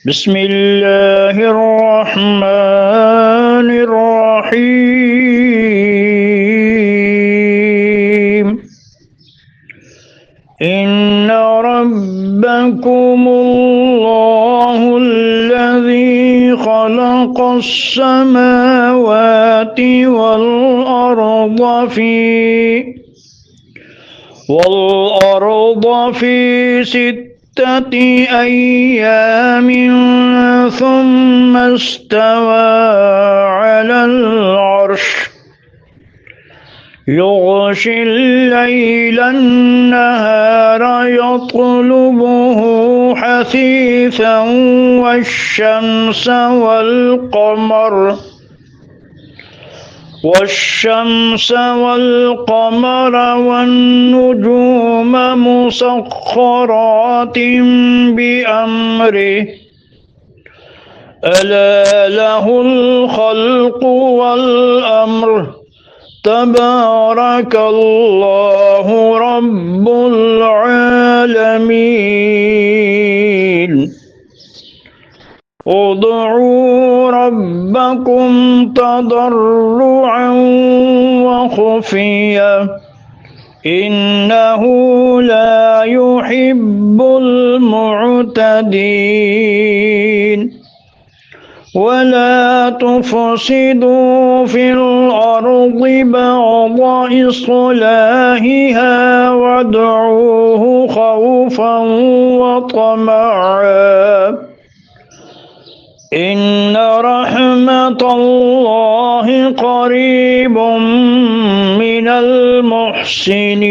بسم الله الرحمن الرحيم إن ربكم الله الذي خلق السماوات والأرض في 6 أيام ثم استوى على العرش يغشي الليل النهار يطلبه حثيثا والشمس والقمر والنجوم مسخرات بأمره ألا له الخلق والأمر تبارك الله رب العالمين ادعوا ربكم تضرعا وخفيا إنه لا يحب المعتدين ولا تفسدوا في الأرض بعد إصلاحها وادعوه خوفا وطمعا إن رحمة الله قريب من المحسنين